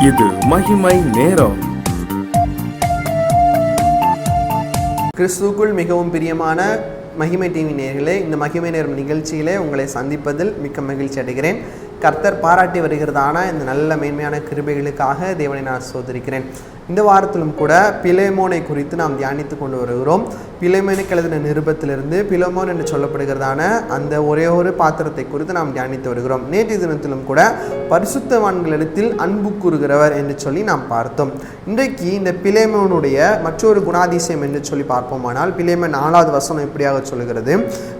இது மகிமை நேரம். கிறிஸ்துவுக்குள் மிகவும் பிரியமான மகிமை டிவி நேயர்களே, இந்த மகிமை நேரம் நிகழ்ச்சியிலே உங்களை சந்திப்பதில் மிக்க மகிழ்ச்சி அடைகிறேன். கர்த்தர் பாராட்டி வருகிறதான இந்த நல்ல மேன்மையான கிருபைகளுக்காக தேவனை நான் சோதரிக்கிறேன். இந்த வாரத்திலும் கூட பிலேமோனை குறித்து நாம் தியானித்து கொண்டு வருகிறோம். பிலேமோனுக்கு எழுதின நிருபத்திலிருந்து பிலேமோன் என்று சொல்லப்படுகிறதான அந்த ஒரே ஒரு பாத்திரத்தை குறித்து நாம் தியானித்து வருகிறோம். நேற்று தினத்திலும் கூட பரிசுத்தவான்களிடத்தில் அன்பு கூறுகிறவர் என்று சொல்லி நாம் பார்த்தோம். இன்றைக்கு இந்த பிலேமோனுடைய மற்றொரு குணாதிசயம் என்று சொல்லி பார்ப்போமானால், பிலேமோன் 4வது வசனம் இப்படியாக சொல்கிறது: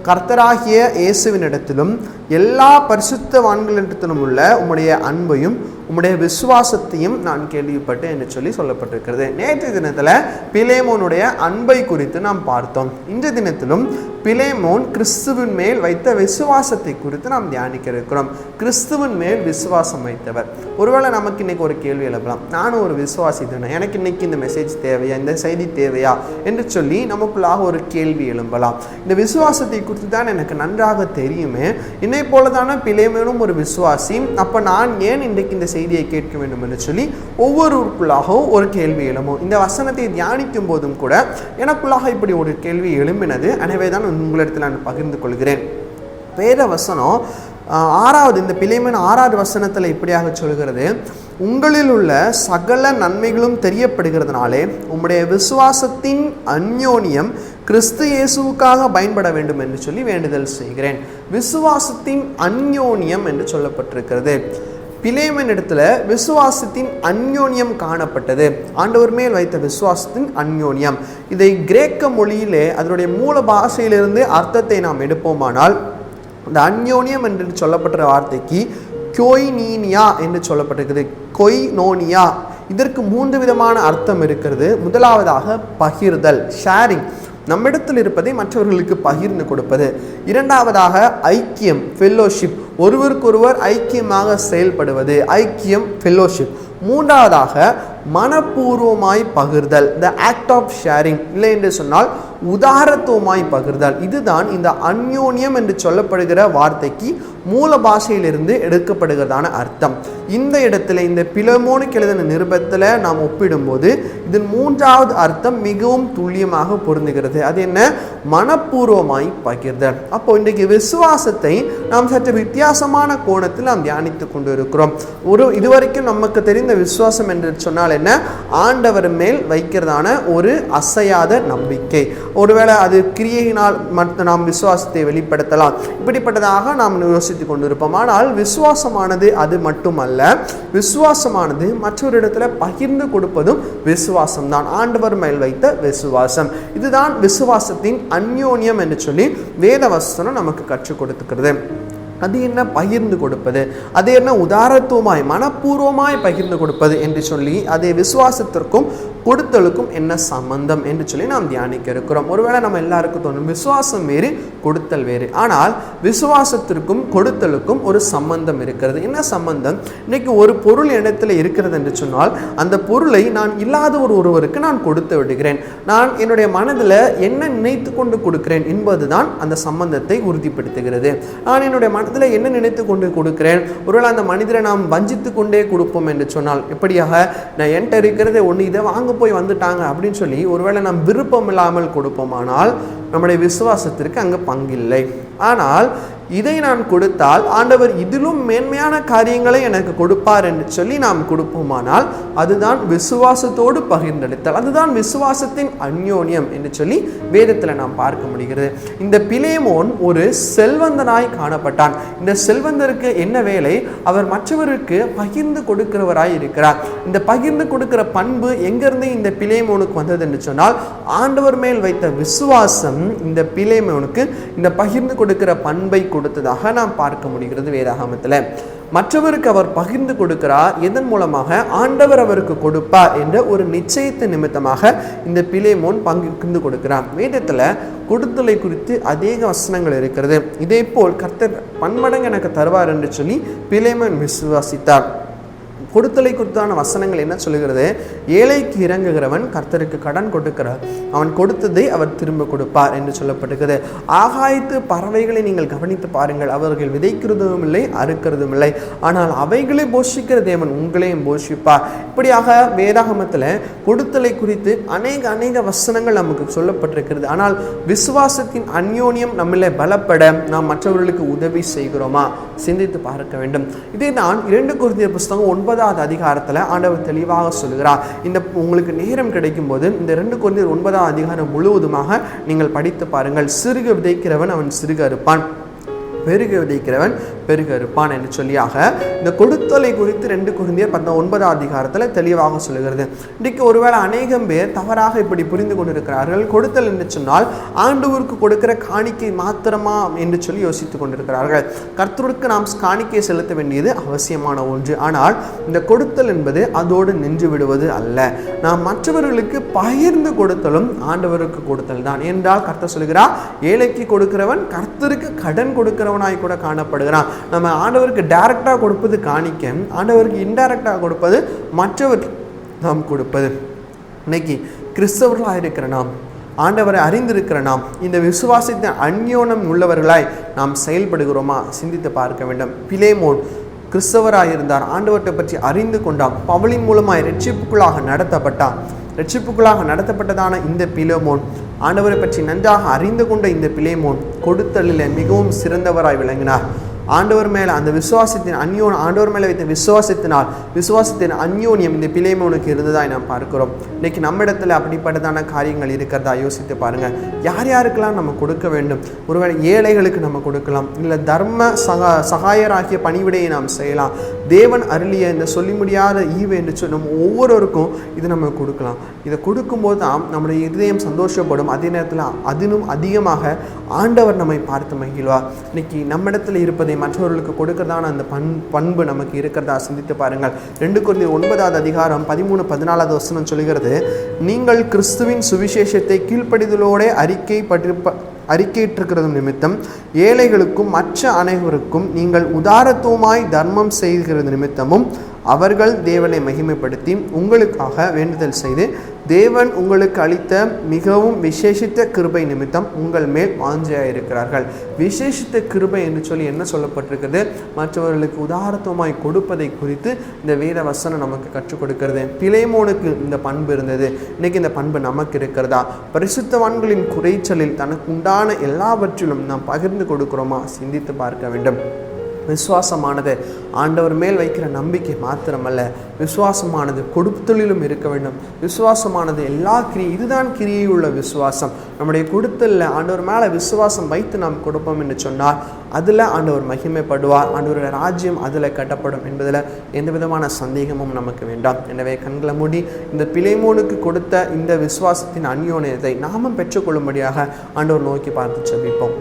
கர்த்தராகிய இயேசுவினிடத்திலும் எல்லா பரிசுத்தவான்களிடத்திலும் உள்ள உம்முடைய அன்பையும் உம்முடைய விசுவாசத்தையும் நான் கேள்விப்பட்டேன் என்று சொல்லி சொல்லப்பட்டிருக்கிறது. நேற்று தினத்தில் பிலேமோனுடைய அன்பை குறித்து நாம் பார்த்தோம். இன்றைய தினத்திலும் பிலேமோன் கிறிஸ்துவின் மேல் வைத்த விசுவாசத்தை குறித்து நாம் தியானிக்க இருக்கிறோம். கிறிஸ்துவின் மேல் விசுவாசம் வைத்தவர். ஒருவேளை நமக்கு இன்னைக்கு ஒரு கேள்வி எழுப்பலாம், நானும் ஒரு விசுவாசி தானே, எனக்கு இன்னைக்கு இந்த மெசேஜ் தேவையா, இந்த செய்தி தேவையா என்று சொல்லி நமக்குள்ளாக ஒரு கேள்வி எழும்பலாம். இந்த விசுவாசத்தை குறித்து தான் எனக்கு நன்றாக தெரியுமே, என்னை போலதான பிலேமோனும் ஒரு விசுவாசி, அப்போ நான் ஏன் இன்றைக்கு இந்த செய்தியை கேட்க வேண்டும் என்று சொல்லி ஒவ்வொருவருக்குள்ளாகவும் ஒரு கேள்வி எழும்பும். இந்த வசனத்தை தியானிக்கும் போதும் கூட எனக்குள்ளாக இப்படி ஒரு கேள்வி எழும்பினது. எனவே தான் உங்களிடத்தில் நான் பகிர்ந்து கொள்கிறேன். வேத வசனம் 6வது, இந்த பிலேமோன் 6வது வசனத்தில் இப்படியாக சொல்கிறது: உங்களில் உள்ள சகல நன்மைகளும் தெரியப்படுகிறதுனாலே உம்முடைய விசுவாசத்தின் அந்யோன்யம் கிறிஸ்து இயேசுவுக்காக பயன்பட வேண்டும் என்று சொல்லி வேண்டுதல் செய்கிறேன். விசுவாசத்தின் அந்யோன்யம் என்று சொல்லப்பட்டிருக்கிறது. பிலேமோன் இடத்துல விசுவாசத்தின் அந்யோன்யம் காணப்பட்டது. ஆண்டவர் மேல் வைத்த விசுவாசத்தின் அந்யோன்யம். இதை கிரேக்க மொழியிலே அதனுடைய மூல பாஷையிலிருந்து அர்த்தத்தை நாம் எடுப்போமானால், இந்த அந்யோன்யம் என்று சொல்லப்பட்ட வார்த்தைக்கு கொய்னீனியா என்று சொல்லப்பட்டிருக்கிறது. கொய்னோனியா, இதற்கு 3 விதமான அர்த்தம் இருக்கிறது. முதலாவதாக பகிர்தல், ஷேரிங், நம்மிடத்தில் இருப்பதை மற்றவர்களுக்கு பகிர்ந்து கொடுப்பது. இரண்டாவதாக ஐக்கியம், ஃபெல்லோஷிப், ஒருவருக்கொருவர் ஐக்கியமாக செயல்படுவது, ஐக்கியம், ஃபெல்லோஷிப். மூன்றாவதாக மனப்பூர்வமாய் பகிர்தல், த ஆக்ட் ஆஃப் ஷேரிங், இல்லை என்று சொன்னால் உதாரத்துவமாய் பகிர்தல். இதுதான் இந்த அந்யோன்யம் என்று சொல்லப்படுகிற வார்த்தைக்கு மூல பாஷையிலிருந்து எடுக்கப்படுகிறதான அர்த்தம். இந்த இடத்துல இந்த பிலேமோனுக்கு எழுதின நிருபத்தில் நாம் ஒப்பிடும்போது இதன் 3வது அர்த்தம் மிகவும் துல்லியமாக பொருந்துகிறது. அது என்ன? மனப்பூர்வமாய் பகிர்தல். அப்போ இன்றைக்கு விசுவாசத்தை நாம் சற்று வித்தியாசமான கோணத்தில் நாம் தியானித்து கொண்டு இருக்கிறோம். இதுவரைக்கும் நமக்கு தெரிந்த விசுவாசம் என்று சொன்னால் என்ன? ஆண்டவர் மேல் வைக்கிறதான ஒரு அசையாத நம்பிக்கை. ஒருவேளை அது கிரியையினால் நாம் விசுவாசத்தை வெளிப்படுத்தலாம், இப்படிப்பட்டதாக நாம் யோசித்து கொண்டிருப்போம். ஆனால் விசுவாசமானது அது மட்டுமல்ல. விசுவாசமானது மற்றொரு இடத்துல பகிர்ந்து கொடுப்பதும் விசுவாசம் தான். ஆண்டவர் மேல் வைத்த விசுவாசம், இதுதான் விசுவாசத்தின் அந்யோன்யம் என்று சொல்லி வேத வசனம் நமக்கு கற்றுக் கொடுத்துக்கிறது. அது என்ன? பகிர்ந்து கொடுப்பது. அது என்ன? உதாரத்துவமாய் மனப்பூர்வமாய் பகிர்ந்து கொடுப்பது என்று சொல்லி அதே விசுவாசத்திற்கும் கொடுத்தலுக்கும் என்ன சம்பந்தம் என்று சொல்லி நாம் தியானிக்க இருக்கிறோம். ஒருவேளை நம்ம எல்லாருக்கும் தோணும், விசுவாசம் வேறு கொடுத்தல் வேறு. ஆனால் விசுவாசத்திற்கும் கொடுத்தலுக்கும் ஒரு சம்பந்தம் இருக்கிறது. என்ன சம்பந்தம்? இன்னைக்கு ஒரு பொருள் இடத்துல இருக்கிறது என்று சொன்னால் அந்த பொருளை நான் இல்லாத ஒருவருக்கு நான் கொடுத்து விடுகிறேன். நான் என்னுடைய மனதில் என்ன நினைத்து கொண்டு கொடுக்கிறேன் என்பதுதான் அந்த சம்பந்தத்தை உறுதிப்படுத்துகிறது. நான் என்னுடைய மனதில் என்ன நினைத்து கொண்டு கொடுக்கிறேன். ஒருவேளை அந்த மனிதரை நாம் வஞ்சித்து கொண்டே கொடுப்போம் என்று சொன்னால், எப்படியாக நான் என்கிட்ட இருக்கிறதே ஒன்று, இதை வாங்க போய் வந்துட்டாங்க அப்படின்னு சொல்லி ஒருவேளை நாம் விருப்பம் இல்லாமல் கொடுப்போமானால் நம்முடைய விசுவாசத்திற்கு அங்கே பங்கில்லை. ஆனால் இதை நான் கொடுத்தால் ஆண்டவர் இதிலும் மேன்மையான காரியங்களை எனக்கு கொடுப்பார் என்று சொல்லி நாம் கொடுப்போமானால் அதுதான் விசுவாசத்தோடு பகிர்ந்தளித்தல். அதுதான் விசுவாசத்தின் அந்யோன்யம் என்று சொல்லி வேதத்தில் நாம் பார்க்க முடிகிறது. இந்த பிலேமோன் ஒரு செல்வந்தனாய் காணப்பட்டான். இந்த செல்வந்தருக்கு என்ன வேலை? அவர் மற்றவருக்கு பகிர்ந்து கொடுக்கிறவராய் இருக்கிறார். இந்த பகிர்ந்து கொடுக்கிற பண்பு எங்கிருந்து இந்த பிலேமோனுக்கு வந்தது என்று சொன்னால், ஆண்டவர் மேல் வைத்த விசுவாசம் இந்த பிலேமோனுக்கு இந்த பகிர்ந்து கொடுக்கிற பண்பை கொடுத்ததாக நாம் பார்க்க முடிகிறது வேதாகமத்தில். மற்றவருக்கு அவர் பகிர்ந்து கொடுக்கிறார். எதன் மூலமாக? ஆண்டவர் அவருக்கு கொடுப்பார் என்ற ஒரு நிச்சயத்தின் நிமித்தமாக இந்த பிலேமோன் பகிர்ந்து கொடுக்கிறார். வேதத்தில் கொடுத்தலை குறித்து அநேக வசனங்கள் இருக்கிறது. இதே போல் கர்த்தர் பன்மடங்கு எனக்கு தருவார் என்று சொல்லி பிலேமோன் விசுவாசித்தார். கொடுத்தலை குறித்தான வசனங்கள் என்ன சொல்லுகிறது? ஏழைக்கு இறங்குகிறவன் கர்த்தருக்கு கடன் கொடுக்கிறார், அவன் கொடுத்ததை அவர் திரும்ப கொடுப்பார் என்று சொல்லப்பட்டிருக்கிறது. ஆகாயத்து பறவைகளை நீங்கள் கவனித்து பாருங்கள், அவர்கள் விதைக்கிறதும் இல்லை, அறுக்கிறதும் இல்லை, ஆனால் அவைகளை போஷிக்கிற தேவன் உங்களையும் போஷிப்பார். இப்படியாக வேதாகமத்தில் கொடுத்தலை குறித்து அநேக வசனங்கள் நமக்கு சொல்லப்பட்டிருக்கிறது. ஆனால் விசுவாசத்தின் அந்யோன்யம் நம்மளை பலப்பட நாம் மற்றவர்களுக்கு உதவி செய்கிறோமா? சிந்தித்து பார்க்க வேண்டும். இதை நான் 2 கொரிந்தியர் புத்தகம் 9வது அதிகாரத்தில் ஆண்டவர் தெளிவாக சொல்கிறார். இந்த உங்களுக்கு நேரம் கிடைக்கும் போது இந்த 2 கொரிந்தியர் 9வது அதிகாரம் முழுவதுமாக நீங்கள் படித்து பாருங்கள். சிறுக விதைக்கிறவன் அவன் சிறுக அறுப்பான், பெருக விதைக்கிறவன் பெருக இருப்பான் என்று சொல்லியாக இந்த கொடுத்தலை குறித்து 2 கொரிந்தியர் 9வது அதிகாரத்தில் தெளிவாக சொல்லுகிறது. இன்றைக்கு ஒருவேளை அநேகம் பேர் தவறாக இப்படி புரிந்து கொண்டிருக்கிறார்கள். கொடுத்தல் என்று சொன்னால் ஆண்டவருக்கு கொடுக்கிற காணிக்கை மாத்திரமா என்று சொல்லி யோசித்துக் கொண்டிருக்கிறார்கள். கர்த்தருக்கு நாம் காணிக்கை செலுத்த வேண்டியது அவசியமான ஒன்று. ஆனால் இந்த கொடுத்தல் என்பது அதோடு நின்று விடுவது அல்ல. நாம் மற்றவர்களுக்கு பகிர்ந்து கொடுத்தலும் ஆண்டவருக்கு கொடுத்தல் தான். என்றால் கர்த்தர் சொல்கிறார், ஏழைக்கு கொடுக்கிறவன் கர்த்தருக்கு கடன் கொடுக்கிறவனாய் கூட காணப்படுகிறான். நம்ம ஆண்டவருக்கு டைரக்டாக கொடுப்பது காணிக்க, ஆண்டவருக்கு இன்டைரக்டாக கொடுப்பது மற்றவர் நாம் கொடுப்பது. இன்னைக்கு கிறிஸ்தவர்களாக இருக்கிற நாம், ஆண்டவரை அறிந்திருக்கிற நாம், இந்த விசுவாசத்தின் அந்யோன்யம் உள்ளவர்களாய் நாம் செயல்படுகிறோமா? சிந்தித்து பார்க்க வேண்டும். பிலேமோன் கிறிஸ்தவராக இருந்தார், ஆண்டவரை பற்றி அறிந்து கொண்டான், பவுலின் மூலமாய் ரட்சிப்புக்குள்ளாக நடத்தப்பட்டான். ரட்சிப்புக்குள்ளாக நடத்தப்பட்டதான இந்த பிலேமோன், ஆண்டவரை பற்றி நன்றாக அறிந்து கொண்ட இந்த பிலேமோன் கொடுத்தலில் மிகவும் சிறந்தவராய் விளங்கினார். ஆண்டவர் மேலே அந்த விசுவாசத்தின் ஆண்டவர் மேலே வைத்த விசுவாசத்தின் அந்யோன்யம் இந்த பிலேமோனுக்கு இருந்ததாய் நாம் பார்க்கிறோம். இன்னைக்கு நம்ம இடத்துல அப்படிப்பட்டதான காரியங்கள் இருக்கிறதா யோசித்து பாருங்க. யார் யாருக்கெல்லாம் நம்ம கொடுக்க வேண்டும்? ஒருவேளை ஏழைகளுக்கு நம்ம கொடுக்கலாம், இல்லை தர்ம சகாயராகிய பணிவிடையை நாம் செய்யலாம். தேவன் அருளிய இந்த சொல்லி முடியாத ஈவு என்று சொல்லி நம்ம ஒவ்வொருவருக்கும் இது நம்ம கொடுக்கலாம். இதை கொடுக்கும்போது தான் நம்முடைய இதயம் சந்தோஷப்படும். அதே நேரத்தில் அதிலும் அதிகமாக ஆண்டவர் நம்மை பார்த்து மகிழ்வார். இன்னைக்கு நம்மிடத்தில் இருப்பதை மற்றவர்களுக்கு கொடுக்கிறதான அந்த பண்பு நமக்கு இருக்கிறதா சிந்தித்து பாருங்கள். 2 கொரிந்தியர் 9வது அதிகாரம் 13-14 வசனம் சொல்கிறது, நீங்கள் கிறிஸ்துவின் சுவிசேஷத்தை கீழ்ப்படிதலோட அறிக்கையிட்டிருக்கிறது நிமித்தம் ஏழைகளுக்கும் மற்ற அனைவருக்கும் நீங்கள் உதாரத்துவமாய் தர்மம் செய்கிறது நிமித்தமும் அவர்கள் தேவனை மகிமைப்படுத்தி உங்களுக்காக வேண்டுதல் செய்து தேவன் உங்களுக்கு அளித்த மிகவும் விசேஷித்த கிருபை நிமித்தம் உங்கள் மேல் வாஞ்சையாயிருக்கிறார்கள். விசேஷித்த கிருபை என்று சொல்லி என்ன சொல்லப்பட்டிருக்கிறது? மற்றவர்களுக்கு உதாரத்துவமாய் கொடுப்பதை குறித்து இந்த வேத வசனம் நமக்கு கற்றுக் கொடுக்கிறது. பிலேமோனுக்கு இந்த பண்பு இருந்தது, இன்னைக்கு இந்த பண்பு நமக்கு இருக்கிறதா? பரிசுத்தவான்களின் குறைச்சலில் தனக்கு உண்டான எல்லாவற்றிலும் நாம் பகிர்ந்து கொடுக்கிறோமா? சிந்தித்து பார்க்க வேண்டும். விசுவாசமானது ஆண்டவர் மேல் வைக்கிற நம்பிக்கை மாத்திரமல்ல, விசுவாசமானது கொடுத்தலிலும் இருக்க வேண்டும். விசுவாசமானது எல்லா இதுதான் கிரியை உள்ள விசுவாசம். நம்முடைய கொடுத்தலில் ஆண்டவர் மேலே விசுவாசம் வைத்து நாம் கொடுப்போம் என்று சொன்னால் அதில் ஆண்டவர் மகிமைப்படுவார், ஆண்டவருடைய ராஜ்யம் அதில் கட்டப்படும் என்பதில் எந்த விதமான சந்தேகமும் நமக்கு வேண்டாம். எனவே கண்களை மூடி இந்த பிலேமோனுக்கு கொடுத்த இந்த விசுவாசத்தின் அந்யோன்யத்தை நாமும் பெற்றுக்கொள்ளும்படியாக ஆண்டவர் நோக்கி பார்த்து ஜெபிப்போம்.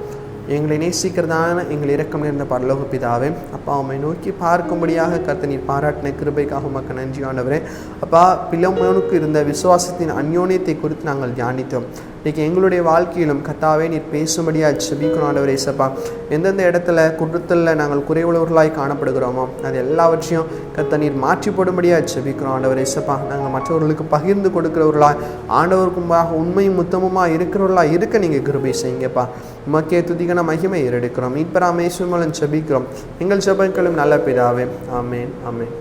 எங்களை நேசிக்கிறதான எங்கள் இரக்கம் நிறைந்த பரலோக பிதாவே, அப்பா உம்மை நோக்கி பார்க்கும்படியாக கர்த்தர் நீர் பாராட்டின கிருபைக்காக உமக்கு நன்றி ஆண்டவரே. அப்பா, பிலேமோனுக்கு இருந்த விசுவாசத்தின் அந்யோன்யத்தை குறித்து நாங்கள் தியானித்தோம். இன்றைக்கி எங்களுடைய வாழ்க்கையிலும் கர்த்தாவே நீர் பேசும்படியாக ஜெபிக்கணும் ஆண்டவரே. இயேசப்பா, எந்தெந்த இடத்துல குற்றத்தில் நாங்கள் குறைவுள்ளவர்களாய் காணப்படுகிறோமோ அது எல்லாவற்றையும் கர்த்தர் நீர் மாற்றி போடும்படியாக ஜெபிக்கிறோம் ஆண்டவரே. இயேசப்பா, நாங்கள் மற்றவர்களுக்கு பகிர்ந்து கொடுக்கிறவர்களாய் ஆண்டவருக்கும்பாக உண்மையும் உத்தமமாக இருக்கிறவர்களாக இருக்க நீங்கள் கிருபை செய்யுங்கப்பா. உமக்கே துதிகன மகிமை ஏறெடுக்கிறோம். மீட்பராம் இயேசுவின் மூலம் ஜெபிக்கிறோம் எங்கள் ஜெபங்களும் நல்ல பிதாவே. ஆமேன், ஆமேன்.